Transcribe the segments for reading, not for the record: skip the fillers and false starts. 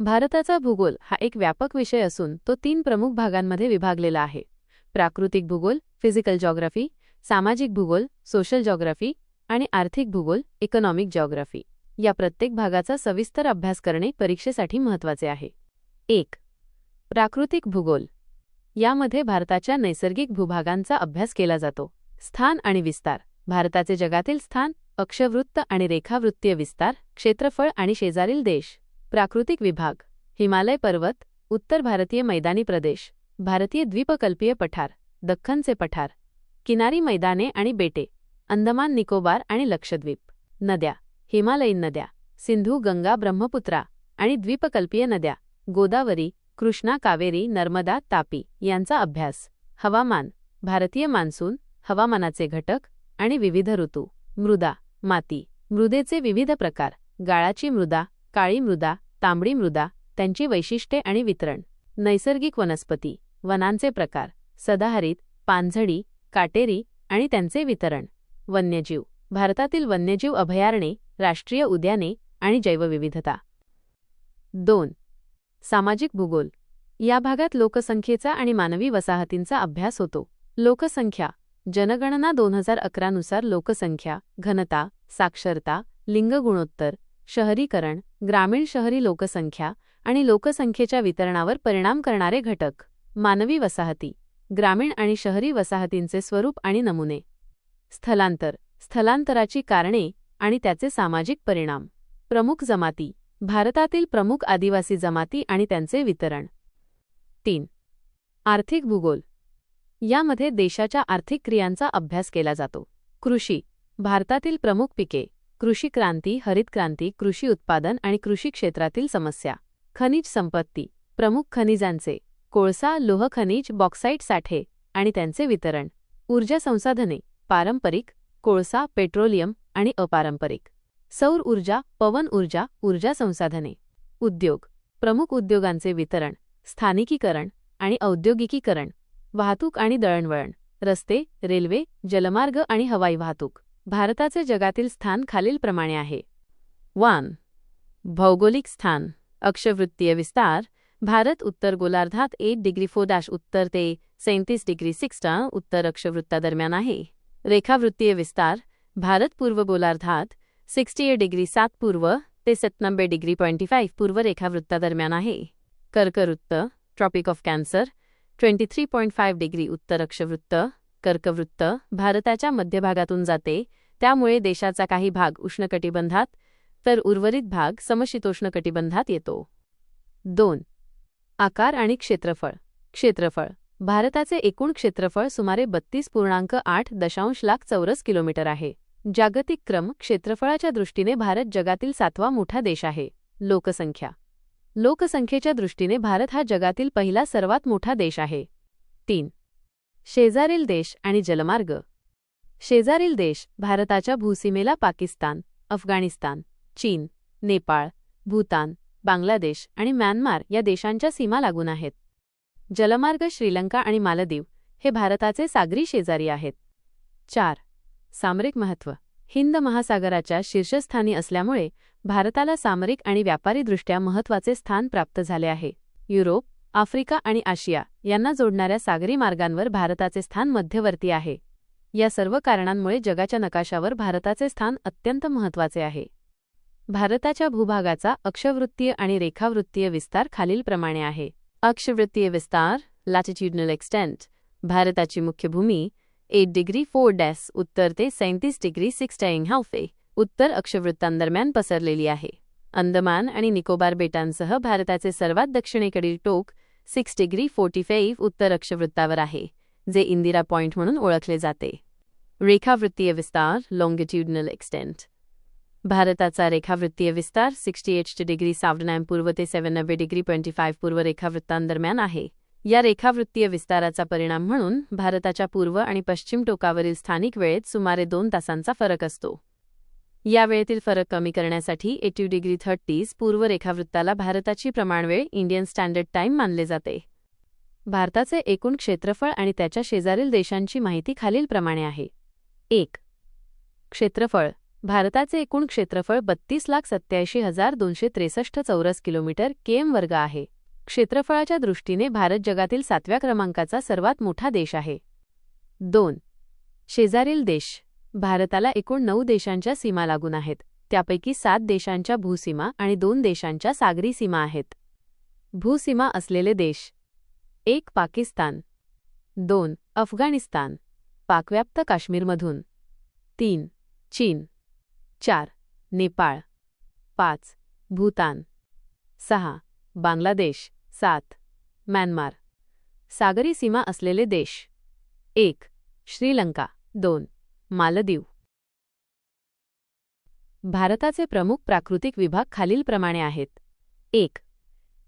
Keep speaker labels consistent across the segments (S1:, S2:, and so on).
S1: भारताचा भूगोल हा एक व्यापक विषय असून तो 3 प्रमुख भागांमध्ये विभागलेला आहे. प्राकृतिक भूगोल, फिजिकल जॉग्राफी, सामाजिक भूगोल, सोशल जॉग्राफी आणि आर्थिक भूगोल, इकॉनॉमिक जॉग्राफी. या प्रत्येक भागाचा सविस्तर अभ्यास करणे परीक्षेसाठी महत्त्वाचे आहे. 1. प्राकृतिक भूगोल. यामध्ये भारताच्या नैसर्गिक भूभागांचा अभ्यास केला जातो. स्थान आणि विस्तार. भारताचे जगातील स्थान, अक्षवृत्त आणि रेखावृत्तीय विस्तार, क्षेत्रफळ आणि शेजारील देश. प्राकृतिक विभाग. हिमालय पर्वत, उत्तर भारतीय मैदानी प्रदेश, भारतीय द्वीपकल्पीय पठार, दख्खनचे पठार, किनारी मैदाने आणि बेटे, अंदमान निकोबार आणि लक्षद्वीप. नद्या. हिमालयीन नद्या, सिंधू, गंगा, ब्रह्मपुत्रा आणि द्वीपकल्पीय नद्या, गोदावरी, कृष्णा, कावेरी, नर्मदा, तापी यांचा अभ्यास. हवामान. भारतीय मान्सून, हवामानाचे घटक आणि विविध ऋतू. मृदा. माती. मृदेचे विविध प्रकार, गाळाची मृदा, काळी मृदा, तांबडी मृदा, त्यांची वैशिष्ट्ये आणि वितरण. नैसर्गिक वनस्पती, वनांचे प्रकार, सदाहरित, पानझडी, काटेरी आणि त्यांचे वितरण. वन्यजीव. भारतातील वन्यजीव अभयारण्ये, राष्ट्रीय उद्याने आणि जैवविविधता. 2. सामाजिक भूगोल. या भागात लोकसंख्येचा आणि मानवी वसाहतींचा अभ्यास होतो. लोकसंख्या. जनगणना 2011 नुसार लोकसंख्या, घनता, साक्षरता, लिंग गुणोत्तर, शहरीकरण, ग्रामीण शहरी लोकसंख्या आणि लोकसंख्येच्या वितरणावर परिणाम करणारे घटक. मानवी वसाहती. ग्रामीण आणि शहरी वसाहतींचे स्वरूप आणि नमुने. स्थलांतर. स्थलांतराची कारणे आणि त्याचे सामाजिक परिणाम. प्रमुख जमाती. भारतातील प्रमुख आदिवासी जमाती आणि त्यांचे वितरण. 3. आर्थिक भूगोल. यामध्ये देशाच्या आर्थिक क्रियांचा अभ्यास केला जातो. कृषी. भारतातील प्रमुख पिके, कृषी क्रांती, हरित क्रांती, कृषी उत्पादन आणि कृषी क्षेत्रातील समस्या. खनिज संपत्ती. प्रमुख खनिजांचे, कोळसा, लोह खनिज, बॉक्साईट साठे आणि त्यांचे वितरण. ऊर्जा संसाधने. पारंपरिक, कोळसा, पेट्रोलियम आणि अपारंपरिक. सौर ऊर्जा, पवन ऊर्जा, ऊर्जा संसाधने. उद्योग. प्रमुख उद्योगांचे वितरण, स्थानिकीकरण आणि औद्योगिकीकरण. वाहतूक आणि दळणवळण. रस्ते, रेल्वे, जलमार्ग आणि हवाई वाहतूक. भारताचे जगातील स्थान खालीलप्रमाणे आहे. 1. भौगोलिक स्थान. अक्षवृत्तीय विस्तार. भारत उत्तर गोलार्धात 8°4' उत्तर ते 37°6' उत्तर अक्षवृत्तादरम्यान आहे. रेखावृत्तीय विस्तार. भारत पूर्व गोलार्धात 68°7' पूर्व ते 97°25' पूर्व रेखावृत्तादरम्यान आहे. कर्कवृत्त. Tropic of cancer. 23.5° उत्तर अक्षवृत्त. कर्कवृत्त भारताच्या मध्यभागातून जाते, त्यामुळे देशाचा काही भाग उष्णकटिबंधात तर उर्वरित भाग समशीतोष्ण कटिबंधात येतो. 2. आकार आणि क्षेत्रफळ. क्षेत्रफळ. भारताचे एकूण क्षेत्रफळ सुमारे 32.8 लाख चौरस किलोमीटर आहे. जागतिक क्रम. क्षेत्रफळाच्या दृष्टीने भारत जगातील 7वा मोठा देश आहे. लोकसंख्या. लोकसंख्येच्या दृष्टीने भारत हा जगातील पहिला सर्वात मोठा देश आहे. 3. शेजारील देश आणि जलमार्ग. शेजारील देश. भारताच्या भूसीमेला पाकिस्तान, अफगाणिस्तान, चीन, नेपाळ, भूतान, बांगलादेश आणि म्यानमार या देशांच्या सीमा लागून आहेत. जलमार्ग. श्रीलंका आणि मालदीव हे भारताचे सागरी शेजारी आहेत. 4. सामरिक महत्त्व. हिंद महासागराच्या शीर्षस्थानी असल्यामुळे भारताला सामरिक आणि व्यापारीदृष्ट्या महत्त्वाचे स्थान प्राप्त झाले आहे. युरोप, आफ्रिका आणि आशिया यांना जोडणाऱ्या सागरी मार्गांवर भारताचे स्थान मध्यवर्ती आहे. या सर्व कारणांमुळे जगाच्या नकाशावर भारताचे स्थान अत्यंत महत्त्वाचे आहे. भारताच्या भूभागाचा अक्षवृत्तीय आणि रेखावृत्तीय विस्तार खालीलप्रमाणे आहे. अक्षवृत्तीय विस्तार. लॅटिट्यूडनल एक्सटेंट. भारताची मुख्य भूमी 8°4' उत्तर ते 37°6' उत्तर अक्षवृत्तांदरम्यान पसरलेली आहे. अंदमान आणि निकोबार बेटांसह भारताचे सर्वात दक्षिणेकडील टोक 6°45' उत्तर अक्षवृत्तावर आहे, जे इंदिरा पॉइंट म्हणून ओळखले जाते. रेखावृत्तीय विस्तार. लॉंगिट्यूडनल एक्सटेंट. भारताचा रेखावृत्तीय विस्तार 68° पूर्व ते 97°25' पूर्व रेखावृत्तांदरम्यान आहे. या रेखावृत्तीय विस्ताराचा परिणाम म्हणून भारताच्या पूर्व आणि पश्चिम टोकावरील स्थानिक वेळेत सुमारे 2 तासांचा फरक असतो. या वेळेतील फरक कमी करण्यासाठी 80°30' पूर्व रेखावृत्ताला भारताची प्रमाणवेळ इंडियन स्टँडर्ड टाइम मानले जाते. भारताचे एकूण क्षेत्रफळ आणि त्याच्या शेजारील देशांची माहिती खालीलप्रमाणे आहे. 1. क्षेत्रफळ. भारताचे एकूण क्षेत्रफळ 32,87,263 चौरस किलोमीटर km² आहे. क्षेत्रफळाच्या दृष्टीने भारत जगातील 7व्या क्रमांकाचा सर्वात मोठा देश आहे. 2. शेजारील देश. भारताला एकूण 9 देशांच्या सीमा लागून आहेत. त्यापैकी 7 देशांच्या भूसीमा आणि 2 देशांच्या सागरी सीमा आहेत. भूसीमा असलेले देश: 1. पाकिस्तान, 2. अफगाणिस्तान, पाकव्याप्त काश्मीरमधून, 3. चीन, 4. नेपाळ, 5. भूतान, 6. बांगलादेश, 7. म्यानमार. सागरी सीमा असलेले देश: 1. श्रीलंका, 2. मालदीव. भारताचे प्रमुख प्राकृतिक विभाग खालीलप्रमाणे आहेत. 1.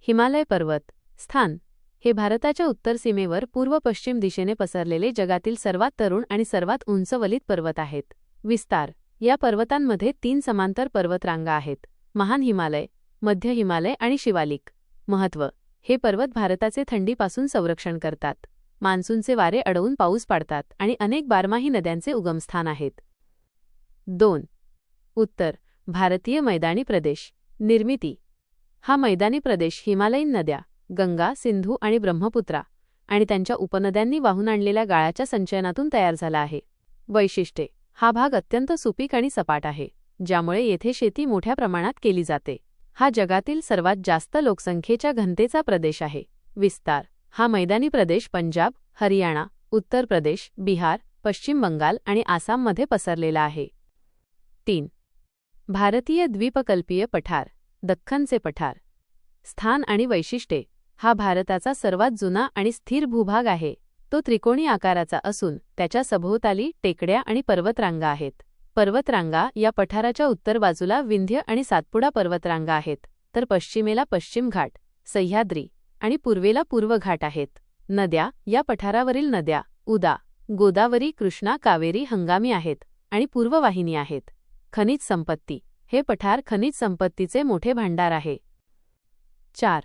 S1: हिमालय पर्वत. स्थान: हे भारताच्या उत्तर सीमेवर पूर्व-पश्चिम दिशेने पसरलेले जगातील सर्वात तरुण आणि सर्वात उंच वलित पर्वत आहेत. विस्तार: या पर्वतांमध्ये 3 समांतर पर्वतरांगा आहेत: महान हिमालय, मध्य हिमालय आणि शिवालिक. महत्त्व: हे पर्वत भारताचे थंडीपासून संरक्षण करतात, मान्सूनचे वारे अडवून पाऊस पाडतात आणि अनेक बारमाही नद्यांचे उगमस्थान आहेत. 2. उत्तर भारतीय मैदानी प्रदेश. निर्मिती: हा मैदानी प्रदेश हिमालयीन नद्या, गंगा, सिंधू आणि ब्रह्मपुत्रा आणि त्यांच्या उपनद्यांनी वाहून आणलेल्या गाळाच्या संचयनातून तयार झाला आहे. वैशिष्ट्ये: हा भाग अत्यंत सुपीक आणि सपाट आहे, ज्यामुळे येथे शेती मोठ्या प्रमाणात केली जाते. हा जगातील सर्वात जास्त लोकसंख्येच्या घनतेचा प्रदेश आहे. विस्तार: हा मैदानी प्रदेश पंजाब, हरियाणा, उत्तर प्रदेश, बिहार, पश्चिम बंगाल आणि आसाममध्ये पसरलेला आहे. 3. भारतीय द्वीपकल्पीय पठार. दख्खनचे पठार. स्थान आणि वैशिष्ट्ये: हा भारताचा सर्वात जुना आणि स्थिर भूभाग आहे. तो त्रिकोणी आकाराचा असून त्याच्या सभोवताली टेकड्या आणि पर्वतरांगा आहेत. पर्वतरांगा या पठाराच्या उत्तर बाजूला विंध्य आणि सातपुडा पर्वतरांगा आहेत, तर पश्चिमेला पश्चिम घाट, सह्याद्री आणि पूर्वेला पूर्व घाट आहेत. नद्या: या पठारावरील नद्या उदा, गोदावरी, कृष्णा, कावेरी हंगामी आहेत आणि पूर्ववाहिनी आहेत. खनिज संपत्ती: हे पठार खनिज संपत्तीचे मोठे भांडार आहे. 4.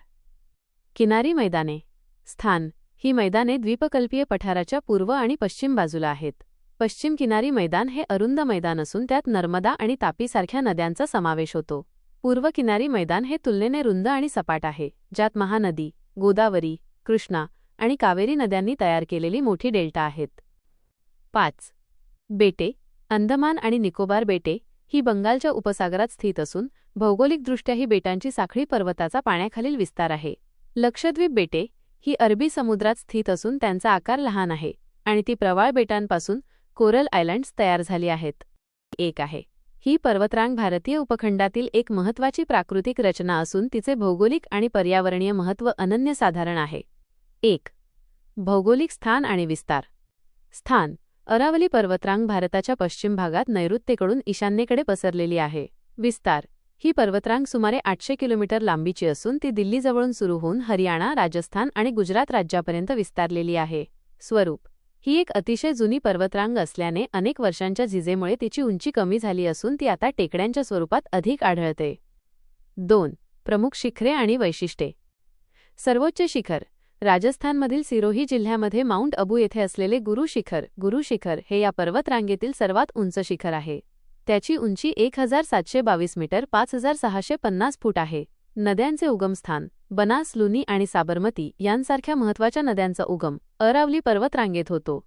S1: किनारी मैदाने. स्थान: ही मैदाने द्वीपकल्पीय पठाराच्या पूर्व आणि पश्चिम बाजूला आहेत. पश्चिम किनारी मैदान हे अरुंद मैदान असून त्यात नर्मदा आणि तापीसारख्या नद्यांचा समावेश होतो. पूर्व किनारी मैदान हे तुलनेने रुंद आणि सपाट आहे, ज्यात महानदी, गोदावरी, कृष्णा आणि कावेरी नद्यांनी तयार केलेली मोठी डेल्टा आहेत. 5. बेटे. अंदमान आणि निकोबार बेटे ही बंगालच्या उपसागरात स्थित असून भौगोलिकदृष्ट्या ही बेटांची साखळी पर्वताचा पाण्याखालील विस्तार आहे. लक्षद्वीप बेटे ही अरबी समुद्रात स्थित असून त्यांचा आकार लहान आहे आणि ती प्रवाळ बेटांपासून कोरल आयलँड्स तयार झाली आहेत. 1 आहे. ही पर्वतरांग भारतीय उपखंडातील एक महत्त्वाची प्राकृतिक रचना असून तिचे भौगोलिक आणि पर्यावरणीय महत्त्व अनन्यसाधारण आहे. 1. भौगोलिक स्थान आणि विस्तार. स्थान: अरावली पर्वतरांग भारताच्या पश्चिम भागात नैऋत्येकडून ईशान्येकडे पसरलेली आहे. विस्तार: ही पर्वतरांग सुमारे 800 किलोमीटर लांबीची असून ती दिल्लीजवळून सुरू होऊन हरियाणा, राजस्थान आणि गुजरात राज्यापर्यंत विस्तारलेली आहे. स्वरूप: ही एक अतिशय जुनी पर्वतरांग असल्याने अनेक वर्षांच्या झिजेमुळे तिची उंची कमी झाली असून ती आता टेकड्यांच्या स्वरूपात अधिक आढळते. 2. प्रमुख शिखरे आणि वैशिष्ट्ये. सर्वोच्च शिखर: राजस्थानमधील सिरोही जिल्ह्यामध्ये माउंट अबू येथे असलेले गुरु शिखर. गुरु शिखर हे या पर्वतरांगेतील सर्वात उंच शिखर आहे. त्याची उंची 1722 मीटर 5650 फूट आहे. नद्यांचे उगमस्थान: बनास, लुनी आणि साबरमती यांसारख्या महत्त्वाच्या नद्यांचा उगम अरावली पर्वतरांगेत होतो.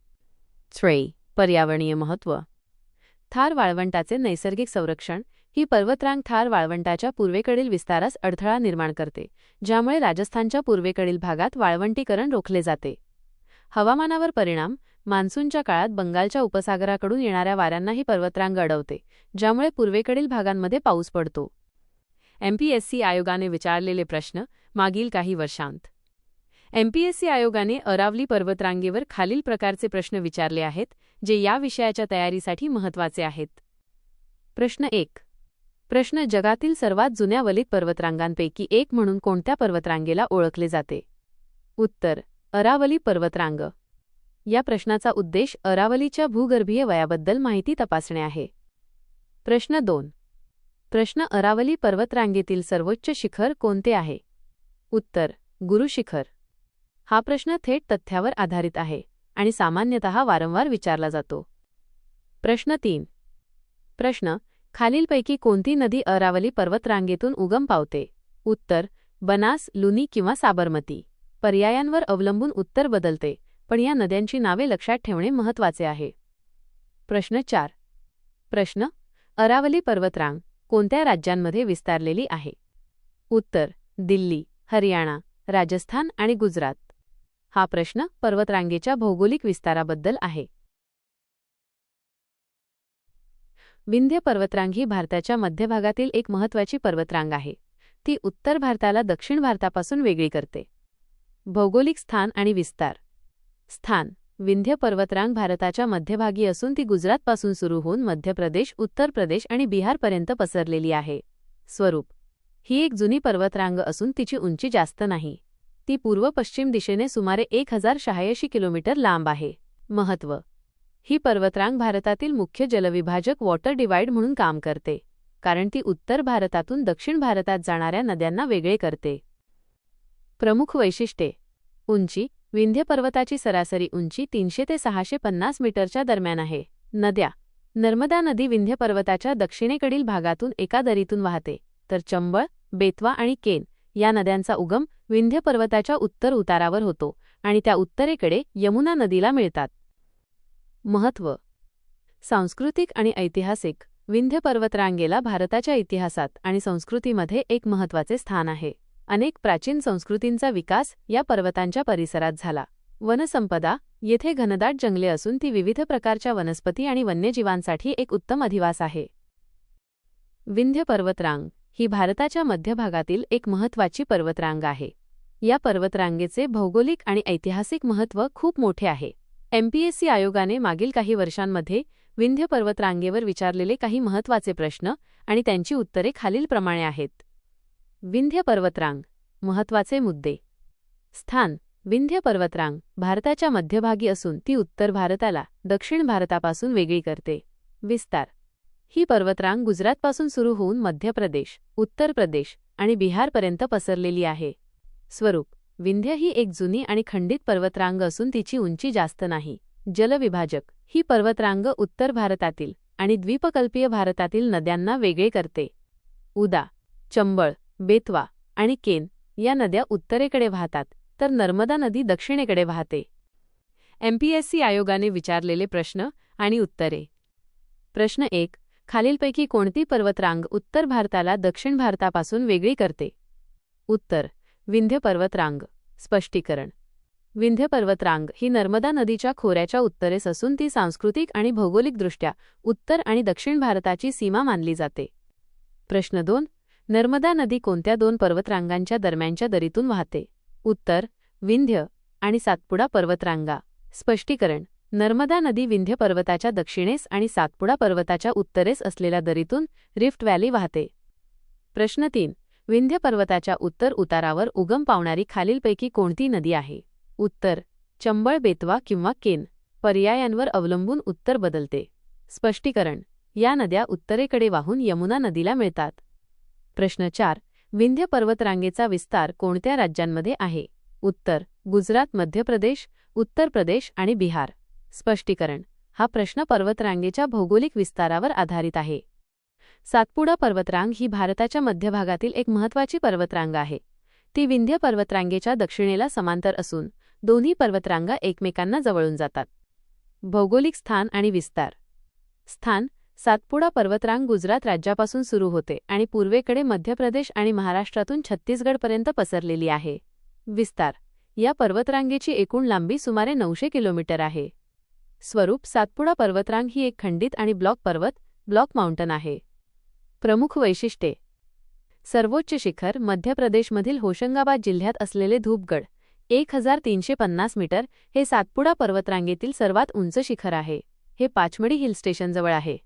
S1: 3. पर्यावरणीय महत्त्व. थार वाळवंटाचे नैसर्गिक संरक्षण. ही पर्वतरांग थार वाळवंटाच्या पूर्वेकडील विस्तारास अडथळा निर्माण करते, ज्यामुळे राजस्थानच्या पूर्वेकडील भागात वाळवंटीकरण रोखले जाते. हवामानावर परिणाम: मान्सूनच्या काळात बंगालच्या उपसागराकडून येणाऱ्या वाऱ्यांना ही पर्वतरांग अडवते, ज्यामुळे पूर्वेकडील भागांमध्ये पाऊस पडतो. एमपीएससी आयोगाने विचारलेले प्रश्न मागील काही वर्षांत. एमपीएससी आयोगाने अरावली पर्वतरांगेवर खालील प्रकारचे प्रश्न विचारले आहेत, जे या विषयाच्या तयारीसाठी महत्त्वाचे आहेत. प्रश्न 1. प्रश्न: जगातील सर्वात जुन्या वलित पर्वतरांगांपैकी एक म्हणून कोणत्या पर्वतरांगेला ओळखले जाते? उत्तर: अरावली पर्वतरांग. या प्रश्नाचा उद्देश अरावलीच्या भूगर्भीय वयाबद्दल माहिती तपासणे आहे. प्रश्न 2. प्रश्न: अरावली पर्वतरांगेतील सर्वोच्च शिखर कोणते आहे? उत्तर: गुरु शिखर. हा प्रश्न थेट तथ्यावर आधारित आहे आणि सामान्यतः वारंवार विचारला जातो. प्रश्न 3. प्रश्न: खालीलपैकी कोणती नदी अरावली पर्वतरांगेतून उगम पावते? उत्तर बनास, लुनी किंवा साबरमती. पर्यायांवर अवलंबून उत्तर बदलते, पण या नद्यांची नावे लक्षात ठेवणे महत्त्वाचे आहे. प्रश्न 4. प्रश्न: अरावली पर्वतरांग कोणत्या राज्यांमध्ये विस्तारलेली आहे? उत्तर दिल्ली, हरियाणा, राजस्थान आणि गुजरात. हा प्रश्न पर्वतरांगेच्या भौगोलिक विस्ताराबद्दल आहे. विंध्य पर्वतरांग ही भारताच्या मध्य भागातील एक महत्त्वाची पर्वतरांग आहे. ती उत्तर भारताला दक्षिण भारतापासून वेगळी करते. भौगोलिक स्थान आणि विस्तार. स्थान: विंध्य पर्वतरांग भारताच्या मध्यभागी असून ती गुजरातपासून सुरू होऊन मध्य प्रदेश, उत्तर प्रदेश आणि बिहारपर्यंत पसरलेली आहे. स्वरूप: ही एक जुनी पर्वतरांग असून तिची उंची जास्त नाही. ती पूर्व-पश्चिम दिशेने सुमारे 1086 किलोमीटर लांब आहे. महत्त्व: ही पर्वतरांग भारतातील मुख्य जलविभाजक वॉटर डिवाइड म्हणून काम करते, कारण ती उत्तर भारतातून दक्षिण भारतात जाणाऱ्या नद्यांना वेगळे करते. प्रमुख वैशिष्ट्ये. उंची: विंध्य पर्वताची सरासरी उंची 300 ते 650 मीटरच्या दरम्यान आहे. नद्या: नर्मदा नदी विंध्य पर्वताच्या दक्षिणेकडील भागातून एका दरीतून वाहते, तर चंबळ, बेतवा आणि केन या नद्यांचा उगम विंध्य पर्वताच्या उत्तर उतारावर होतो आणि त्या उत्तरेकडे यमुना नदीला मिळतात. महत्त्व. सांस्कृतिक आणि ऐतिहासिक. विंध्य पर्वतरांगेला भारताच्या इतिहासात आणि संस्कृतीमध्ये एक महत्त्वाचे स्थान आहे. अनेक प्राचीन संस्कृतींचा विकास या पर्वतांच्या परिसरात झाला. वनसंपदा: येथे घनदाट जंगले असून ती विविध प्रकारच्या वनस्पती आणि वन्यजीवांसाठी एक उत्तम अधिवास आहे. विंध्य पर्वतरांग ही भारताच्या मध्य भागातील एक महत्त्वाची पर्वतरांग आहे. या पर्वतरांगेचे भौगोलिक आणि ऐतिहासिक महत्त्व खूप मोठे आहे. MPSC आयोगाने मागील काही वर्षांमध्ये विंध्य पर्वतरांगेवर विचारलेले काही महत्त्वाचे प्रश्न आणि त्यांची उत्तरे खालीलप्रमाणे आहेत. विंध्य पर्वतरांग. महत्त्वाचे मुद्दे. स्थान: विंध्य पर्वतरांग भारताच्या मध्यभागी असून ती उत्तर भारताला दक्षिण भारतापासून वेगळी करते. विस्तार: ही पर्वतरांग गुजरातपासून सुरू होऊन मध्य प्रदेश, उत्तर प्रदेश आणि बिहारपर्यंत पसरलेली आहे. स्वरूप: विंध्य ही एक जुनी आणि खंडित पर्वतरांग असून तिची उंची जास्त नाही. जलविभाजक: ही पर्वतरांग उत्तर भारतातील आणि द्वीपकल्पीय भारतातील नद्यांना वेगळे करते. उदा. चंबळ, बेतवा आणि केन या नद्या उत्तरेकडे वाहतात, तर नर्मदा नदी दक्षिणेकडे वाहते. MPSC आयोगाने विचारलेले प्रश्न आणि उत्तरे. प्रश्न 1. खालीलपैकी कोणती पर्वतरांग उत्तर भारताला दक्षिण भारतापासून वेगळी करते? उत्तर विंध्य पर्वतरांग. स्पष्टीकरण: विंध्य पर्वतरांग ही नर्मदा नदीच्या खोऱ्याच्या उत्तरेस असून ती सांस्कृतिक आणि भौगोलिकदृष्ट्या उत्तर आणि दक्षिण भारताची सीमा मानली जाते. प्रश्न 2. नर्मदा नदी कोणत्या दोन पर्वतरांगांच्या दरम्यानच्या दरीतून वाहते? उत्तर विंध्य आणि सातपुडा पर्वतरांगा. स्पष्टीकरण: नर्मदा नदी विंध्य पर्वताच्या दक्षिणेस आणि सातपुडा पर्वताच्या उत्तरेस असलेल्या दरीतून रिफ्ट व्हॅली वाहते. प्रश्न 3. विंध्य पर्वताच्या उत्तर उतारावर उगम पावणारी खालीलपैकी कोणती नदी आहे? उत्तर चंबळ, बेतवा किंवा केन. पर्यायांवर अवलंबून उत्तर बदलते. स्पष्टीकरण: या नद्या उत्तरेकडे वाहून यमुना नदीला मिळतात. प्रश्न 4. विंध्य पर्वतरांगेचा विस्तार कोणत्या राज्यांमध्ये आहे? उत्तर गुजरात, मध्य प्रदेश, उत्तर प्रदेश आणि बिहार. स्पष्टीकरण: हा प्रश्न पर्वतरांगेच्या भौगोलिक विस्तारावर आधारित आहे. सातपुडा पर्वतरांग ही भारताच्या मध्य भागातील एक महत्त्वाची पर्वतरांग आहे. ती विंध्य पर्वतरांगेच्या दक्षिणेला समांतर असून दोन्ही पर्वतरांगा एकमेकांना जवळून जातात. भौगोलिक स्थान आणि विस्तार. स्थान: सातपुडा पर्वतरांग गुजरात राज्यापासून सुरू होते आणि पूर्वेकडे मध्य प्रदेश आणि महाराष्ट्रातून छत्तीसगडपर्यंत पसरलेली आहे. विस्तार: या पर्वतरांगेची एकूण लांबी सुमारे 900 किलोमीटर आहे. स्वरूप: सातपुडा पर्वतरांग ही एक खंडित आणि ब्लॉक माउंटन आहे. प्रमुख वैशिष्ट्ये. सर्वोच्च शिखर मध्य प्रदेशमधील होशंगाबाद जिल्ह्यात असलेले धूपगड 1350 मीटर हे सातपुडा पर्वतरांगेतील सर्वात उंच शिखर आहे. हे पाचमढी हिल स्टेशनजवळ आहे.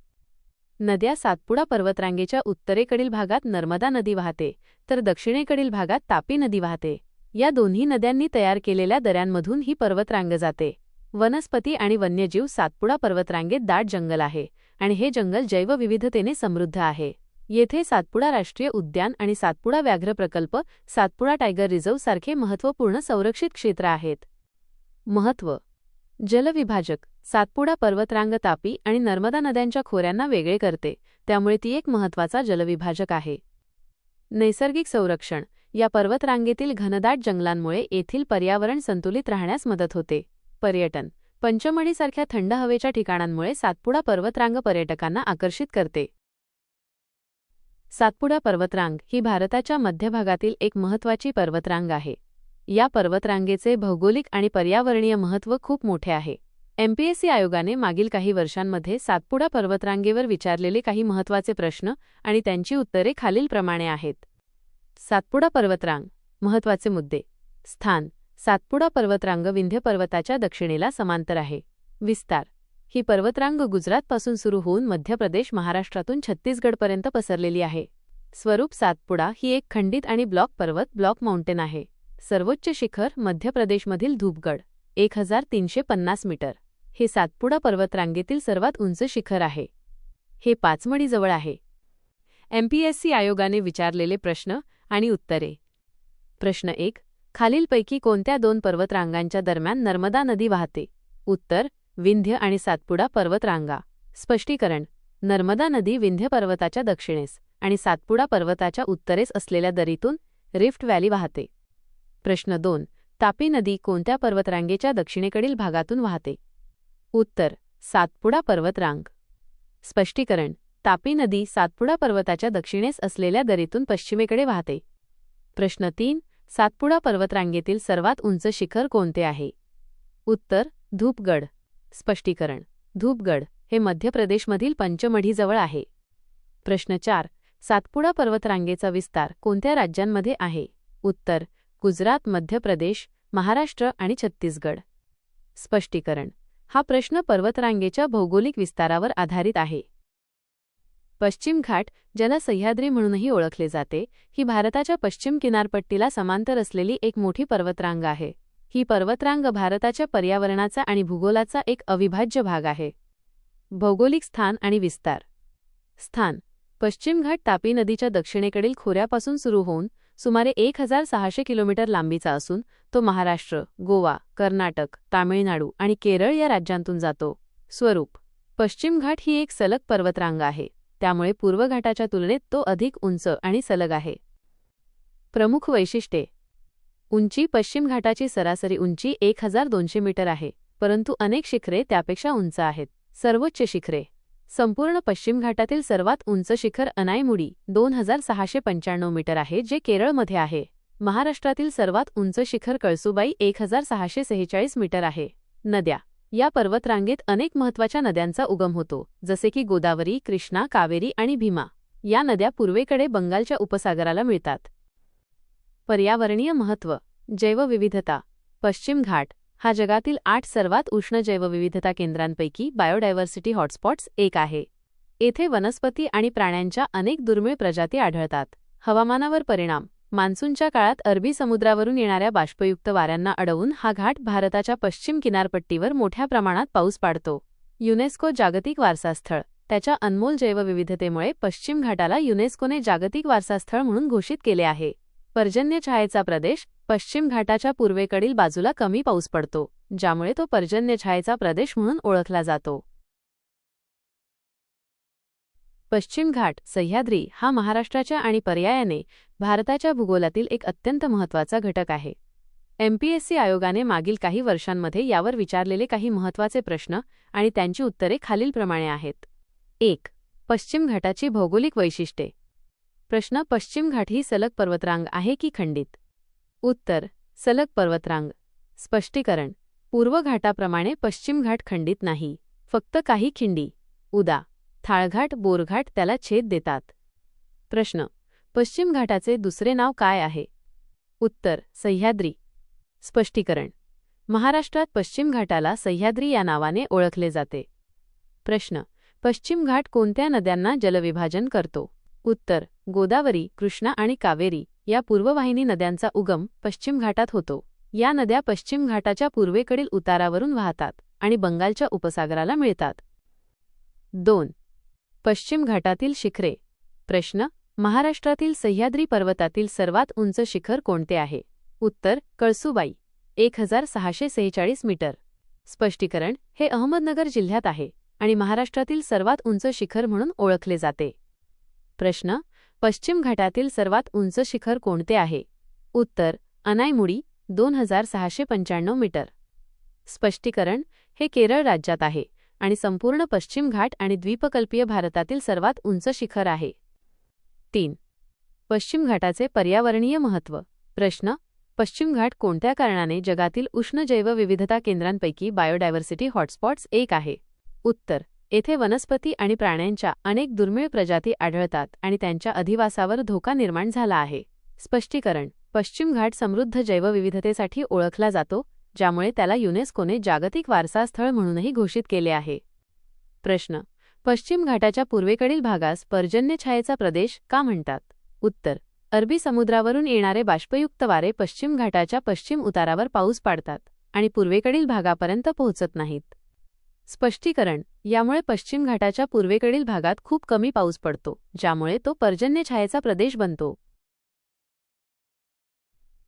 S1: नद्या: सातपुडा पर्वतरांगेच्या उत्तरेकडील भागात नर्मदा नदी वाहते, तर दक्षिणेकडील भागात तापी नदी वाहते. या दोन्ही नद्यांनी तयार केलेल्या दऱ्यांमधून ही पर्वतरांग जाते. वनस्पती आणि वन्यजीव. सातपुडा पर्वतरांगेत दाट जंगल आहे आणि हे जंगल जैवविविधतेने समृद्ध आहे. येथे सातपुडा राष्ट्रीय उद्यान आणि सातपुडा व्याघ्र प्रकल्प, सातपुडा टायगर रिझर्व्ह सारखे महत्त्वपूर्ण संरक्षित क्षेत्र आहेत. महत्त्व. जलविभाजक सातपुडा पर्वतरांग तापी आणि नर्मदा नद्यांच्या खोऱ्यांना वेगळे करते, त्यामुळे ती एक महत्त्वाचा जलविभाजक आहे. नैसर्गिक संरक्षण या पर्वतरांगेतील घनदाट जंगलांमुळे येथील पर्यावरण संतुलित राहण्यास मदत होते. पर्यटन पंचमढीसारख्या थंड हवेच्या ठिकाणांमुळे सातपुडा पर्वतरांग पर्यटकांना आकर्षित करते. सातपुडा पर्वतरांग ही भारताच्या मध्य भागातील एक महत्त्वाची पर्वतरांग आहे. या पर्वतरांगेचे भौगोलिक आणि पर्यावरणीय महत्त्व खूप मोठे आहे. एमपीएससी आयोगाने मागील काही वर्षांमध्ये सातपुडा पर्वतरांगेवर विचारलेले काही महत्त्वाचे प्रश्न आणि त्यांची उत्तरे खालीलप्रमाणे आहेत. सातपुडा पर्वतरांग महत्त्वाचे मुद्दे. स्थान सातपुडा पर्वतरांग विंध्य पर्वताच्या दक्षिणेला समांतर आहे. विस्तार ही पर्वतरांग गुजरातपासून सुरू होऊन मध्य प्रदेश महाराष्ट्रातून छत्तीसगडपर्यंत पसरलेली आहे. स्वरूप सातपुडा ही एक खंडित आणि ब्लॉक माउंटेन आहे. सर्वोच्च शिखर मध्य प्रदेशमधील धूपगड 1350 मीटर. हे सातपुडा पर्वतरांगेतील सर्वात उंच शिखर आहे. हे पाचमढीजवळ आहे. एमपीएससी आयोगाने विचारलेले प्रश्न आणि उत्तरे. प्रश्न 1. खालीलपैकी कोणत्या दोन पर्वतरांगांच्या दरम्यान नर्मदा नदी वाहते? उत्तर विंध्य आणि सातपुडा पर्वतरांगा. स्पष्टीकरण नर्मदा नदी विंध्य पर्वताच्या दक्षिणेस आणि सातपुडा पर्वताच्या उत्तरेस असलेल्या दरीतून रिफ्ट व्हॅली वाहते. प्रश्न 2. तापी नदी कोणत्या पर्वतरांगेच्या दक्षिणेकडील भागातून वाहते? उत्तर सातपुडा पर्वतरांग. स्पष्टीकरण तापी नदी सातपुडा पर्वताच्या दक्षिणेस असलेल्या दरीतून पश्चिमेकडे वाहते. प्रश्न 3. सातपुडा पर्वतरांगेतील सर्वात उंच शिखर कोणते आहे? उत्तर धूपगड. स्पष्टीकरण धूपगड हे मध्य प्रदेशमधील पंचमढीजवळ आहे. प्रश्न 4. सातपुडा पर्वतरांगेचा विस्तार कोणत्या राज्यांमध्ये आहे? उत्तर गुजरात, मध्य प्रदेश, महाराष्ट्र आणि छत्तीसगड. स्पष्टीकरण हा प्रश्न पर्वतरांगेच्या भौगोलिक विस्तारावर आधारित आहे. पश्चिम घाट, ज्याला सह्याद्री म्हणूनही ओळखले जाते, ही भारताच्या पश्चिम किनारपट्टीला समांतर असलेली एक मोठी पर्वतरांग आहे. ही पर्वतरांग भारताच्या पर्यावरणाचा आणि भूगोलाचा एक अविभाज्य भाग आहे. भौगोलिक स्थान आणि विस्तार. स्थान पश्चिम घाट तापी नदीच्या दक्षिणेकडील खोऱ्यापासून सुरू होऊन सुमारे 1600 किलोमीटर लांबीचा असून तो महाराष्ट्र, गोवा, कर्नाटक, तामिळनाडू आणि केरळ या राज्यांतून जातो. स्वरूप पश्चिम घाट ही एक सलग पर्वतरांग आहे, त्यामुळे पूर्व घाटाच्या तुलनेत तो अधिक उंच आणि सलग आहे. प्रमुख वैशिष्ट्ये. उंची पश्चिम घाटाची सरासरी उंची 1200 मीटर आहे, परंतु अनेक शिखरे त्यापेक्षा उंच आहेत. सर्वोच्च शिखरे. संपूर्ण पश्चिम घाटातील सर्वात उंच शिखर अनाईमुडी 2695 मीटर आहे, जे केरळमध्ये आहे. महाराष्ट्रातील सर्वात उंच शिखर कळसुबाई 1646 मीटर आहे. नद्या. या पर्वतरांगेत अनेक महत्त्वाच्या नद्यांचा उगम होतो, जसे की गोदावरी, कृष्णा, कावेरी आणि भीमा. या नद्या पूर्वेकडे बंगालच्या उपसागराला मिळतात. पर्यावरणीय महत्त्व. जैवविविधता. पश्चिम घाट हा जगातील 8 सर्वात उष्ण जैवविविधता केंद्रांपैकी बायोडायव्हर्सिटी हॉटस्पॉट्स एक आहे. येथे वनस्पती आणि प्राण्यांच्या अनेक दुर्मिळ प्रजाती आढळतात. हवामानावर परिणाम. मान्सूनच्या काळात अरबी समुद्रावरून येणाऱ्या बाष्पयुक्त वाऱ्यांना अडवून हा घाट भारताच्या पश्चिम किनारपट्टीवर मोठ्या प्रमाणात पाऊस पाडतो. युनेस्को जागतिक वारसास्थळ. त्याच्या अनमोल जैवविविधतेमुळे पश्चिम घाटाला युनेस्कोने जागतिक वारसास्थळ म्हणून घोषित केले आहे. पर्जन्यछायेचा प्रदेश. पश्चिम घाटाच्या पूर्वेकडील बाजूला कमी पाऊस पडतो, ज्यामुळे तो पर्जन्यछायेचा प्रदेश म्हणून ओळखला जातो. पश्चिम घाट सह्याद्री हा महाराष्ट्राच्या आणि पर्यायाने भारताच्या भूगोलातील एक अत्यंत महत्त्वाचा घटक आहे. एमपीएससी आयोगाने मागील काही वर्षांमध्ये यावर विचारलेले काही महत्त्वाचे प्रश्न आणि त्यांची उत्तरे खालीलप्रमाणे आहेत. 1. पश्चिम घाटाची भौगोलिक वैशिष्ट्ये. प्रश्न. पश्चिम घाट ही सलग पर्वतरांग आहे की खंडित? उत्तर सलग पर्वतरांग. स्पष्टीकरण पूर्व घाटाप्रमाणे पश्चिम घाट खंडित नाही, फक्त काही खिंडी उदा. थाळघाट, बोरघाट त्याला छेद देतात. प्रश्न. पश्चिम घाटाचे दुसरे नाव काय आहे? उत्तर सह्याद्री. स्पष्टीकरण महाराष्ट्रात पश्चिम घाटाला सह्याद्री या नावाने ओळखले जाते. प्रश्न. पश्चिम घाट कोणत्या नद्यांना जलविभाजन करतो? उत्तर गोदावरी, कृष्णा आणि कावेरी या पूर्ववाहिनी नद्यांचा उगम पश्चिम घाटात होतो. या नद्या पश्चिम घाटाच्या पूर्वेकडील उतारावरून वाहतात आणि बंगालच्या उपसागराला मिळतात. 2. पश्चिम घाटातील शिखरे. प्रश्न. महाराष्ट्रातील सह्याद्री पर्वतातील सर्वात उंच शिखर कोणते आहे? उत्तर कळसुबाई 1646 मीटर. स्पष्टीकरण: हे अहमदनगर जिल्ह्यात आहे आणि महाराष्ट्रातील सर्वात उंच शिखर म्हणून ओळखले जाते. प्रश्न: पश्चिम घाटातील सर्वात उंच शिखर कोणते आहे? उत्तर: अनायमुडी 2695 मीटर. स्पष्टीकरण: हे केरळ राज्यात आहे आणि संपूर्ण पश्चिम घाट आणि द्वीपकल्पीय भारतातील सर्वात उंच शिखर आहे. 3. पश्चिम घाटाचे पर्यावरणीय महत्त्व. प्रश्न: पश्चिम घाट कोणत्या कारणाने जगातील उष्ण जैवविविधता केंद्रांपैकी बायोडायव्हर्सिटी हॉटस्पॉट्स एक आहे? उत्तर: येथे वनस्पती आणि प्राण्यांच्या अनेक दुर्मिळ प्रजाती आढळतात आणि त्यांच्या अधिवासावर धोका निर्माण झाला आहे. स्पष्टीकरण: पश्चिम घाट समृद्ध जैवविविधतेसाठी ओळखला जातो, ज्यामुळे त्याला युनेस्कोने जागतिक वारसा स्थळ म्हणूनही घोषित केले आहे. प्रश्न: पश्चिम घाटाच्या पूर्वेकडील भागास पर्जन्यछायेचा प्रदेश का म्हणतात? उत्तर: अरबी समुद्रावरून येणारे बाष्पयुक्त वारे पश्चिम घाटाच्या पश्चिम उतारावर पाऊस पाडतात आणि पूर्वेकडील भागापर्यंत पोहोचत नाहीत. स्पष्टीकरण: यामुळे पश्चिम घाटाच्या पूर्वेकडील भागात खूप कमी पाऊस पडतो, ज्यामुळे तो पर्जन्यछायेचा प्रदेश बनतो.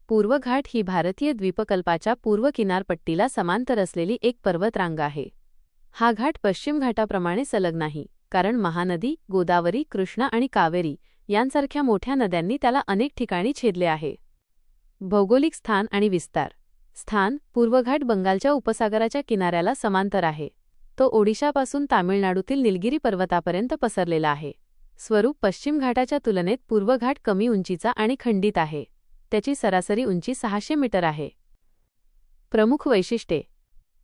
S1: पूर्व घाट ही भारतीय द्वीपकल्पाच्या पूर्व किनारपट्टीला समांतर असलेली एक पर्वतरांग आहे. हा घाट पश्चिम घाटाप्रमाणे सलग नाही, कारण महानदी, गोदावरी, कृष्णा आणि कावेरी यांसारख्या मोठ्या नद्यांनी त्याला अनेक ठिकाणी छेदले आहे. भौगोलिक स्थान आणि विस्तार. स्थान: पूर्व घाट बंगालच्या उपसागराच्या किनाऱ्याला समांतर आहे. तो ओडिशापासून तामिळनाडूतील निलगिरी पर्वतापर्यंत पसरलेला आहे. स्वरूप: पश्चिम घाटाच्या तुलनेत पूर्व घाट कमी उंचीचा आणि खंडित आहे. त्याची सरासरी उंची 600 मीटर आहे. प्रमुख वैशिष्ट्ये.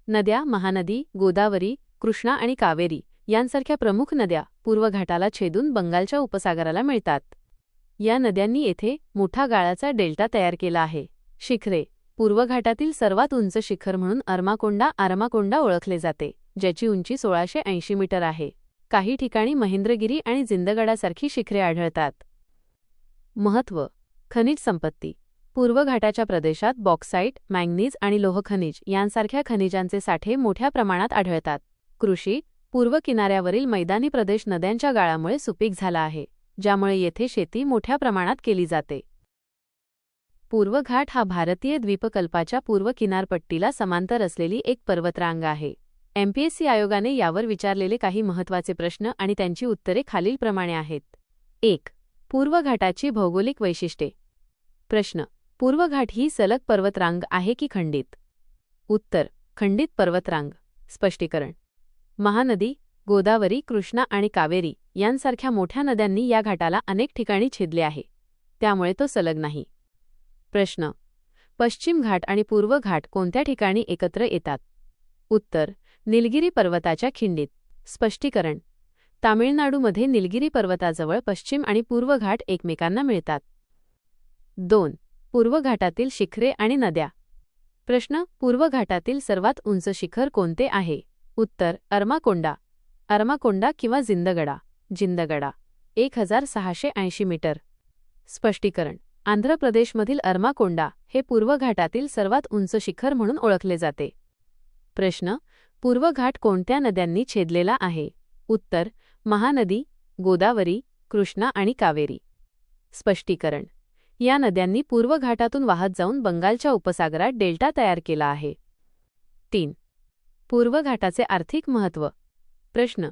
S1: नद्या: महानदी, गोदावरी, कृष्णा आणि कावेरी यांसारख्या प्रमुख नद्या पूर्व घाटाला छेदून बंगालच्या उपसागराला मिळतात. या नद्यांनी येथे मोठा गाळाचा डेल्टा तयार केला आहे. शिखरे: पूर्व घाटातील सर्वात उंच शिखर म्हणून अरमाकोंडा ओळखले जाते, ज्याची उंची 1680 मीटर आहे. काही ठिकाणी महेंद्रगिरी आणि जिंदगडासारखी शिखरे आढळतात. महत्त्व. खनिज संपत्ती. पूर्व घाटाच्या प्रदेशात बॉक्साईट, मॅंगनीज आणि लोह खनिज यांसारख्या खनिजांचे साठे मोठ्या प्रमाणात आढळतात. कृषी. पूर्व किनाऱ्यावरील मैदानी प्रदेश नद्यांच्या गाळामुळे सुपीक झाला आहे, ज्यामुळे येथे शेती मोठ्या प्रमाणात केली जाते. पूर्व घाट हा भारतीय द्वीपकल्पाच्या पूर्व किनारपट्टीला समांतर असलेली एक पर्वतरांग आहे. एमपीएससी आयोगाने यावर विचारलेले काही महत्त्वाचे प्रश्न आणि त्यांची उत्तरे खालीलप्रमाणे आहेत. 1. पूर्व घाटाची भौगोलिक वैशिष्ट्ये. प्रश्न: पूर्व घाट ही सलग पर्वतरांग आहे की खंडित? उत्तर: खंडित पर्वतरांग. स्पष्टीकरण: महानदी, गोदावरी, कृष्णा आणि कावेरी यांसारख्या मोठ्या नद्यांनी या घाटाला अनेक ठिकाणी छेदले आहे, त्यामुळे तो सलग नाही. प्रश्न: पश्चिम घाट आणि पूर्व घाट कोणत्या ठिकाणी एकत्र येतात? उत्तर: निलगिरी पर्वताच्या खिंडीत. स्पष्टीकरण: तामिळनाडूमध्ये निलगिरी पर्वताजवळ पश्चिम आणि पूर्व घाट एकमेकांना मिळतात. 2. पूर्व घाटातील शिखरे आणि नद्या. प्रश्न: पूर्व घाटातील सर्वात उंच शिखर कोणते आहे? उत्तर: अरमाकोंडा किंवा जिंदगडा 1680 मीटर. स्पष्टीकरण: आंध्र प्रदेशमधील अरमाकोंडा हे पूर्व घाटातील सर्वात उंच शिखर म्हणून ओळखले जाते. प्रश्न: पूर्व घाट कोणत्या नद्यांनी छेदलेला आहे? उत्तर: महानदी, गोदावरी, कृष्णा आणि कावेरी. स्पष्टीकरण: या नद्यांनी पूर्व घाटातून वाहत जाऊन बंगालच्या उपसागरात डेल्टा तयार केला आहे. 3. पूर्व घाटाचे आर्थिक महत्त्व. प्रश्न: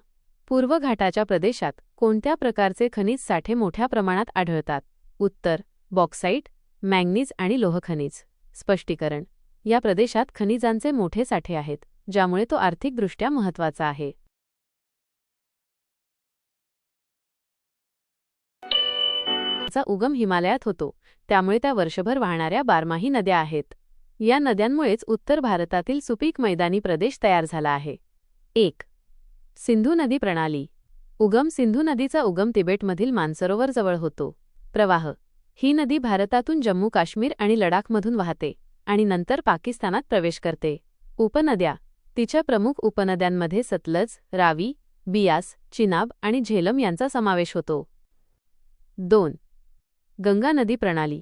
S1: पूर्व घाटाच्या प्रदेशात कोणत्या प्रकारचे खनिज साठे मोठ्या प्रमाणात आढळतात? उत्तर: बॉक्साईट, मॅंगनीज आणि लोह खनिज. स्पष्टीकरण: या प्रदेशात खनिजांचे मोठे साठे आहेत, ज्यामुळे तो आर्थिकदृष्ट्या महत्त्वाचा आहे. चा उगम हिमालयात होतो, त्यामुळे त्या वर्षभर वाहणाऱ्या बारमाही नद्या आहेत. या नद्यांमुळेच उत्तर भारतातील सुपीक मैदानी प्रदेश तयार झाला आहे. 1. सिंधू नदी प्रणाली. उगम. सिंधू नदीचा उगम तिबेटमधील मानसरोवर जवळ होतो. प्रवाह. ही नदी भारतातून जम्मू काश्मीर आणि लडाखमधून वाहते आणि नंतर पाकिस्तानात प्रवेश करते. उपनद्या. तिच्या प्रमुख उपनद्यांमध्ये सतलज, रावी, बियास, चिनाब आणि झेलम यांचा समावेश होतो. 2. गंगा नदी प्रणाली.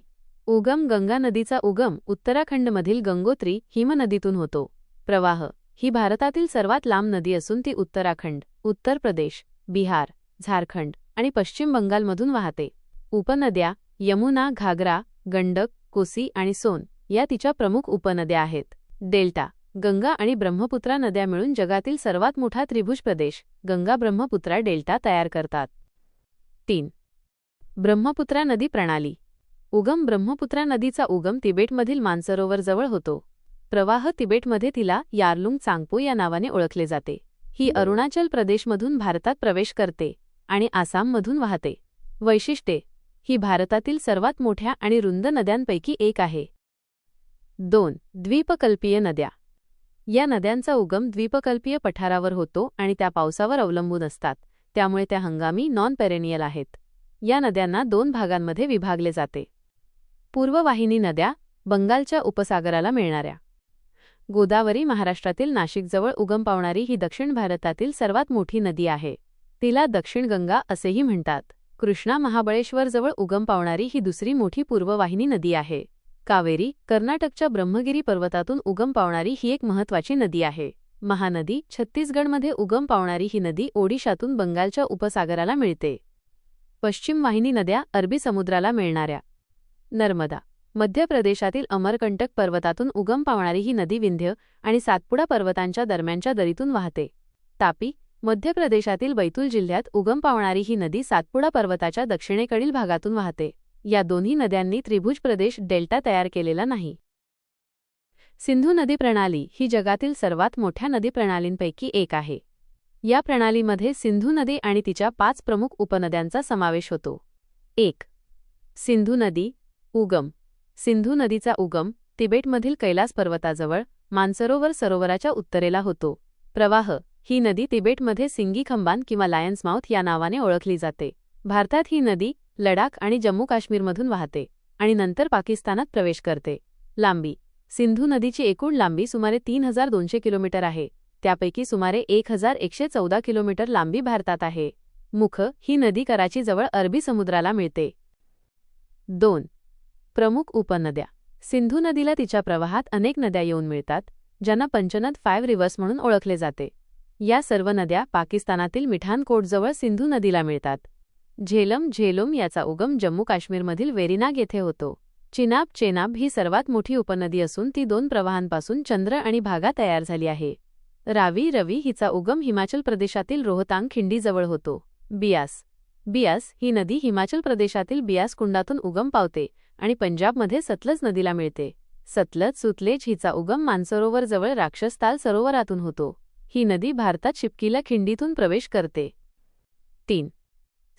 S1: उगम. गंगा नदीचा उगम उत्तराखंडमधील गंगोत्री हिमनदीतून होतो. प्रवाह. ही भारतातील सर्वात लांब नदी असून ती उत्तराखंड, उत्तर प्रदेश, बिहार, झारखंड आणि पश्चिम बंगालमधून वाहते. उपनद्या. यमुना, घागरा, गंडक, कोसी आणि सोन या तिच्या प्रमुख उपनद्या आहेत. डेल्टा. गंगा आणि ब्रह्मपुत्रा नद्या मिळून जगातील सर्वात मोठा त्रिभुज प्रदेश गंगा ब्रह्मपुत्रा डेल्टा तयार करतात. 3. ब्रह्मपुत्रा नदी प्रणाली. ब्रह्मपुत्रा नदीचा उगम तिबेटमधील मानसरोवर जवळ होतो. प्रवाह तिबेटमध्ये तिला यारलुंग चांगपो या नावाने ओळखले जाते. ही अरुणाचल प्रदेशमधून भारतात प्रवेश करते आणि आसाममधून वाहते. वैशिष्ट्ये: ही भारतातील सर्वात मोठ्या आणि रुंद नद्यांपैकी एक आहे. 2. द्वीपकल्पीय नद्या. या नद्यांचा उगम द्वीपकल्पीय पठारावर होतो आणि त्या पावसावर अवलंबून असतात, त्यामुळे त्या हंगामी नॉन पेरेनियल आहेत. या नद्यांना 2 भागांमध्ये विभागले जाते. पूर्ववाहिनी नद्या, बंगालच्या उपसागराला मिळणाऱ्या. गोदावरी महाराष्ट्रातील नाशिकजवळ उगम पावणारी ही दक्षिण भारतातील सर्वात मोठी नदी आहे. तिला दक्षिण गंगा असेही म्हणतात. कृष्णा महाबळेश्वरजवळ उगम पावणारी ही दुसरी मोठी पूर्ववाहिनी नदी आहे. कावेरी, कर्नाटकच्या ब्रह्मगिरी पर्वतातून उगम पावणारी ही एक महत्त्वाची नदी आहे. महानदी, छत्तीसगडमध्ये उगम पावणारी ही नदी ओडिशातून बंगालच्या उपसागराला मिळते. पश्चिम वाहिनी नद्या, अरबी समुद्राला मिळणाऱ्या. नर्मदा, मध्य प्रदेशातील अमरकंटक पर्वतातून उगम पावणारी ही नदी विंध्य आणि सातपुडा पर्वतांच्या दरम्यानच्या दरीतून वाहते. तापी, मध्य प्रदेशातील बैतूल जिल्ह्यात उगम पावणारी ही नदी सातपुडा पर्वताच्या दक्षिणेकडील भागातून वाहते. या दोन्ही नद्यांनी त्रिभुज प्रदेश डेल्टा तयार केलेला नाही. सिंधू नदी प्रणाली ही जगातील सर्वात मोठ्या नदी प्रणालींपैकी एक आहे. या प्रणालीमध्ये सिंधू नदी आणि तिच्या 5 प्रमुख उपनद्यांचा समावेश होतो. 1. सिंधू नदी. उगम. सिंधू नदीचा उगम तिबेटमधील कैलास पर्वताजवळ मानसरोवर सरोवराच्या उत्तरेला होतो. प्रवाह. ही नदी तिबेटमध्ये सिंगी खंबान किंवा लायन्स माउथ या नावाने ओळखली जाते. भारतात ही नदी लडाख आणि जम्मू काश्मीरमधून वाहते आणि नंतर पाकिस्तानात प्रवेश करते. लांबी. सिंधू नदीची एकूण लांबी सुमारे 3200 किलोमीटर आहे. त्यापैकी सुमारे 1114 किलोमीटर लांबी भारतात आहे. मुख. ही नदी कराचीजवळ अरबी समुद्राला मिळते. 2. प्रमुख उपनद्या. सिंधू नदीला तिच्या प्रवाहात अनेक नद्या येऊन मिळतात, ज्यांना पंचनद 5 रिव्हर्स म्हणून ओळखले जाते. या सर्व नद्या पाकिस्तानातील मिठानकोटजवळ सिंधू नदीला मिळतात. झेलम याचा उगम जम्मू काश्मीरमधील वेरीनाग येथे होतो. चेनाब ही सर्वात मोठी उपनदी असून ती 2 प्रवाहांपासून चंद्र आणि भागा तयार झाली आहे. रवी हिचा उगम हिमाचल प्रदेशातील रोहतांग खिंडीजवळ होतो. बियास ही नदी हिमाचल प्रदेशातील बियास कुंडातून उगम पावते आणि पंजाबमध्ये सतलज नदीला मिळते. सुतलेज हिचा उगम मानसरोवर जवळ राक्षसताल सरोवरातून होतो. ही नदी भारतात शिपकीला खिंडीतून प्रवेश करते. 3.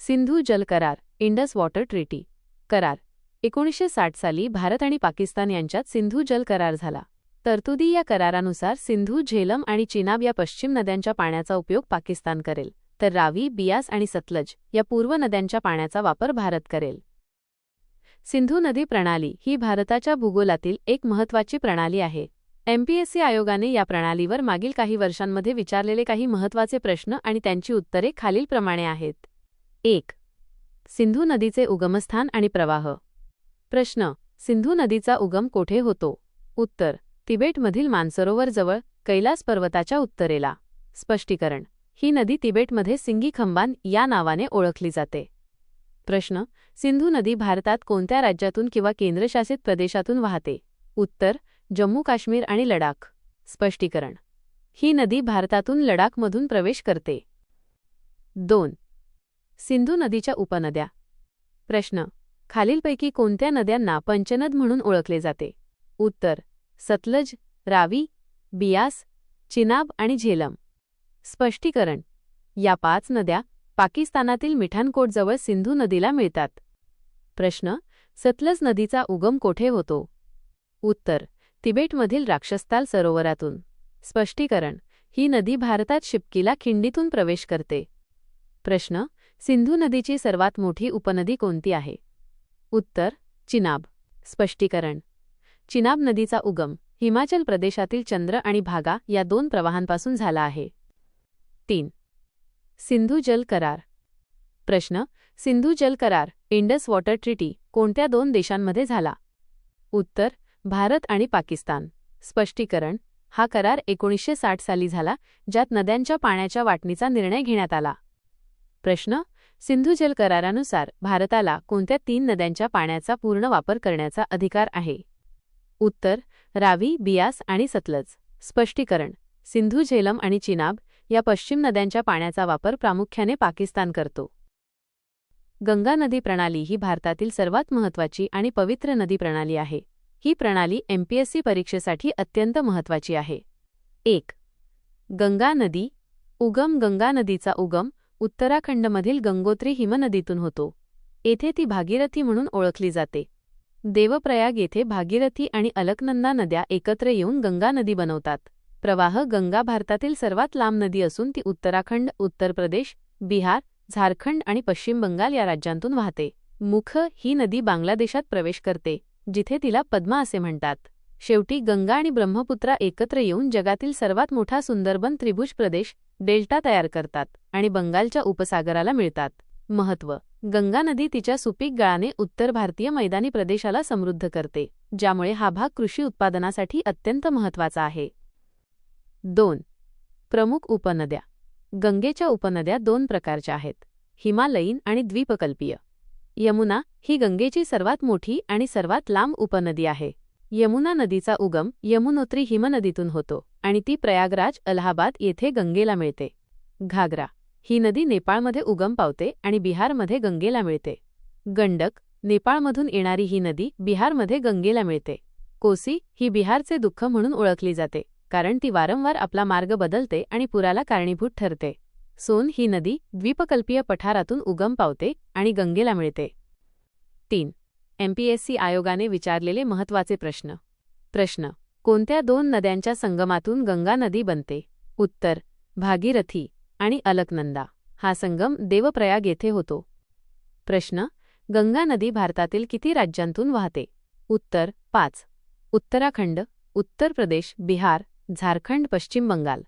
S1: सिंधू जल करार, इंडस वॉटर ट्रीटी. करार. 1960 साली भारत आणि पाकिस्तान यांच्यात सिंधू जल करार झाला. तरतुदी. या करारानुसार सिंधू, झेलम आणि चिनाब या पश्चिम नद्यांच्या पाण्याचा उपयोग पाकिस्तान करेल, तर रावी, बियास आणि सतलज या पूर्व नद्यांच्या पाण्याचा वापर भारत करेल. सिंधू नदी प्रणाली ही भारताच्या भूगोलातील एक महत्त्वाची प्रणाली आहे. MPSC आयोगाने या प्रणालीवर मागील काही वर्षांमध्ये विचारलेले काही महत्त्वाचे प्रश्न आणि त्यांची उत्तरे खालीलप्रमाणे आहेत. 1. सिंधू नदीचे उगमस्थान आणि प्रवाह. प्रश्न: सिंधू नदीचा उगम कोठे होतो? उत्तर: तिबेटमधील मानसरोवर जवळ, कैलास पर्वताच्या उत्तरेला. स्पष्टीकरण: ही नदी तिबेटमध्ये सिंगी खंबान या नावाने ओळखली जाते. प्रश्न: सिंधू नदी भारतात कोणत्या राज्यातून किंवा केंद्रशासित प्रदेशातून वाहते? उत्तर: जम्मू काश्मीर आणि लडाख. स्पष्टीकरण: ही नदी भारतातून लडाखमधून प्रवेश करते. 2. सिंधू नदीच्या उपनद्या. प्रश्न: खालीलपैकी कोणत्या नद्यांना पंचनद म्हणून ओळखले जाते? उत्तर: सतलज, रावी, बियास, चिनाब आणि झेलम. स्पष्टीकरण: या 5 नद्या पाकिस्तानातील मिठानकोटजवळ सिंधू नदीला मिळतात. प्रश्न: सतलज नदीचा उगम कोठे होतो? उत्तर: तिबेटमधील राक्षसताल सरोवरातून. स्पष्टीकरण: ही नदी भारतात शिपकीला खिंडीतून प्रवेश करते. प्रश्न: सिंधू नदीची सर्वात मोठी उपनदी कोणती आहे? उत्तर: चिनाब. स्पष्टीकरण: चिनाब नदीचा उगम हिमाचल प्रदेशातील चंद्र आणि भागा या 2 प्रवाहांपासून झाला आहे. 3. सिंधू जल करार. प्रश्न: सिंधू जल करार, इंडस वॉटर ट्रीटी कोणत्या 2 देशांमध्ये झाला? उत्तर: भारत आणि पाकिस्तान. स्पष्टीकरण: हा करार 1960 साली झाला, ज्यात नद्यांच्या पाण्याच्या वाटणीचा निर्णय घेण्यात आला. प्रश्न: सिंधू जल करारानुसार भारताला कोणत्या 3 नद्यांच्या पाण्याचा पूर्ण वापर करण्याचा अधिकार आहे? उत्तर: रावी, बियास आणि सतलज. स्पष्टीकरण. सिंधू, झेलम आणि चिनाब या पश्चिम नद्यांच्या पाण्याचा वापर प्रामुख्याने पाकिस्तान करतो. गंगा नदी प्रणाली ही भारतातील सर्वात महत्त्वाची आणि पवित्र नदी प्रणाली आहे. ही प्रणाली एमपीएससी परीक्षेसाठी अत्यंत महत्त्वाची आहे. 1. गंगा नदी. उगम. गंगा नदीचा उगम उत्तराखंडमधील गंगोत्री हिमनदीतून होतो. येथे ती भागीरथी म्हणून ओळखली जाते. देवप्रयाग येथे भागीरथी आणि अलकनंदा नद्या एकत्र येऊन गंगा नदी बनवतात. प्रवाह. गंगा भारतातील सर्वात लांब नदी असून ती उत्तराखंड, उत्तर प्रदेश, बिहार, झारखंड आणि पश्चिम बंगाल या राज्यांतून वाहते. मुख. ही नदी बांगलादेशात प्रवेश करते, जिथे तिला पद्मा असे म्हणतात. शेवटी गंगा आणि ब्रह्मपुत्रा एकत्र येऊन जगातील सर्वात मोठा सुंदरबन त्रिभुज प्रदेश, डेल्टा तयार करतात आणि बंगालच्या उपसागराला मिळतात. महत्त्व. गंगा नदी तिच्या सुपीक गळाने उत्तर भारतीय मैदानी प्रदेशाला समृद्ध करते, ज्यामुळे हा भाग कृषी उत्पादनासाठी अत्यंत महत्त्वाचा आहे. 2. प्रमुख उपनद्या. गंगेच्या उपनद्या 2 प्रकारच्या आहेत: हिमालयीन आणि द्वीपकल्पीय. यमुना ही गंगेची सर्वात मोठी आणि सर्वात लांब उपनदी आहे. यमुना नदीचा उगम यमुनोत्री हिमनदीतून होतो आणि ती प्रयागराज, अलाहाबाद येथे गंगेला मिळते. घागरा. ही नदी नेपाळमध्ये उगम पावते आणि बिहारमध्ये गंगेला मिळते. गंडक. नेपाळमधून येणारी ही नदी बिहारमध्ये गंगेला मिळते. कोसी ही बिहारचे दुःख म्हणून ओळखली जाते, कारण ती वारंवार आपला मार्ग बदलते आणि पुराला कारणीभूत ठरते. सोन ही नदी द्वीपकल्पीय पठारातून उगम पावते आणि गंगेला मिळते. 3. एमपीएससी आयोगाने विचारलेले महत्त्वाचे प्रश्न. प्रश्न. कोणत्या 2 नद्यांच्या संगमातून गंगा नदी बनते? उत्तर. भागीरथी आणि अलकनंदा. हा संगम देवप्रयाग येथे होतो. प्रश्न. गंगा नदी भारतातील किती राज्यांतून वाहते? उत्तर. 5. उत्तराखंड, उत्तर प्रदेश, बिहार, झारखंड, पश्चिम बंगाल.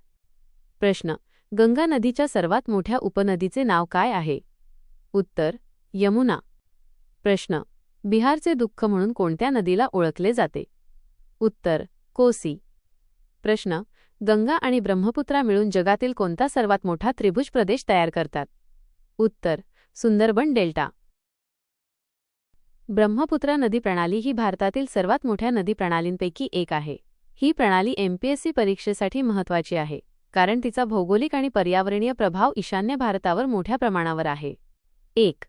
S1: प्रश्न. गंगा नदीच्या सर्वात मोठ्या उपनदीचे नाव काय आहे? उत्तर. यमुना. प्रश्न. बिहारचे दुःख म्हणून कोणत्या नदीला ओळखले जाते? उत्तर. कोसी. प्रश्न. गंगा आणि ब्रह्मपुत्रा मिळून जगातील कोणता सर्वात मोठा त्रिभुज प्रदेश तयार करतात? उत्तर. सुंदरबन डेल्टा. ब्रह्मपुत्रा नदी प्रणाली ही भारतातील सर्वात मोठ्या नदी प्रणालींपैकी एक आहे. ही प्रणाली एमपीएससी परीक्षेसाठी महत्त्वाची आहे, कारण तिचा भौगोलिक आणि पर्यावरणीय प्रभाव ईशान्य भारतावर मोठ्या प्रमाणावर आहे. 1.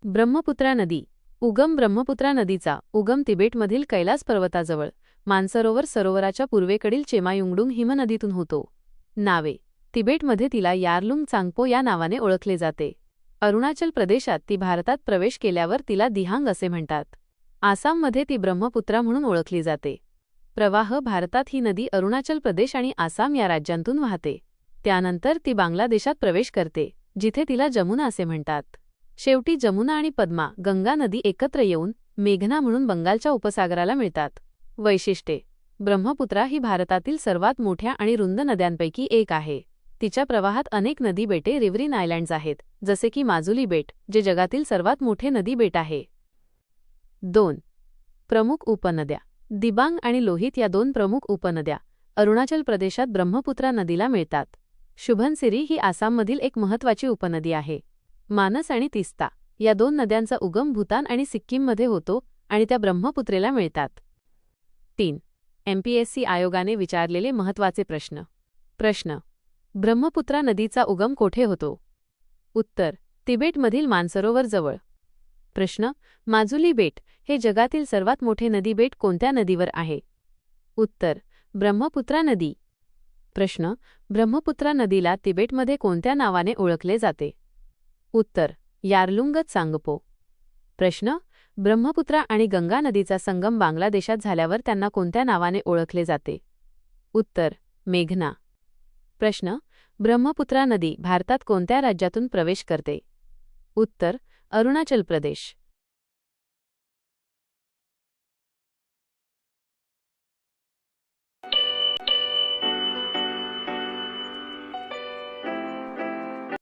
S1: ब्रह्मपुत्रा नदी. उगम. ब्रह्मपुत्रा नदीचा उगम तिबेटमधील कैलास पर्वताजवळ मानसरोवर सरोवराच्या पूर्वेकडील चेमायुंगडुंग हिमनदीतून होतो. नावे. तिबेटमध्ये तिला यारलुंग चांगपो या नावाने ओळखले जाते. अरुणाचल प्रदेशात ती भारतात प्रवेश केल्यावर तिला दिहांग असे म्हणतात. आसाममध्ये ती ब्रह्मपुत्रा म्हणून ओळखली जाते. प्रवाह. भारतात ही नदी अरुणाचल प्रदेश आणि आसाम या राज्यांतून वाहते. त्यानंतर ती बांगलादेशात प्रवेश करते, जिथे तिला जमुना असे म्हणतात. शेवटी जमुना आणि पद्मा, गंगा नदी एकत्र येऊन मेघना म्हणून बंगालच्या उपसागराला मिळतात. वैशिष्ट्ये. ब्रह्मपुत्रा ही भारतातील सर्वात मोठ्या आणि रुंद नद्यांपैकी एक आहे. तिच्या प्रवाहात अनेक नदी बेटे, रिव्हरीन आयलँड्स आहेत, जसे की माजुली बेट, जे जगातील सर्वात मोठे नदी बेट आहे. 2. प्रमुख उपनद्या. दिबांग आणि लोहित या 2 प्रमुख उपनद्या अरुणाचल प्रदेशात ब्रह्मपुत्रा नदीला मिळतात. शुभनसिरी ही आसाममधील एक महत्त्वाची उपनदी आहे. मानस आणि तिस्ता या 2 नद्यांचा उगम भूतान आणि सिक्कीममध्ये होतो आणि त्या ब्रह्मपुत्रेला मिळतात. 3. एमपीएससी आयोगाने विचारलेले महत्त्वाचे प्रश्न. प्रश्न. ब्रह्मपुत्रा नदीचा उगम कोठे होतो? उत्तर. तिबेटमधील मानसरोवर जवळ. प्रश्न. माजुली बेट हे जगातील सर्वात मोठे नदी बेट कोणत्या नदीवर आहे? उत्तर. ब्रह्मपुत्रा नदी. प्रश्न. ब्रह्मपुत्रा नदीला तिबेटमध्ये कोणत्या नावाने ओळखले जाते? उत्तर. यारलुंग चांगपो. प्रश्न. ब्रह्मपुत्रा आणि गंगा नदीचा संगम बांगलादेशात झाल्यावर त्यांना कोणत्या नावाने ओळखले जाते? उत्तर. मेघना. प्रश्न. ब्रह्मपुत्रा नदी भारतात कोणत्या राज्यातून प्रवेश करते? उत्तर. अरुणाचल प्रदेश.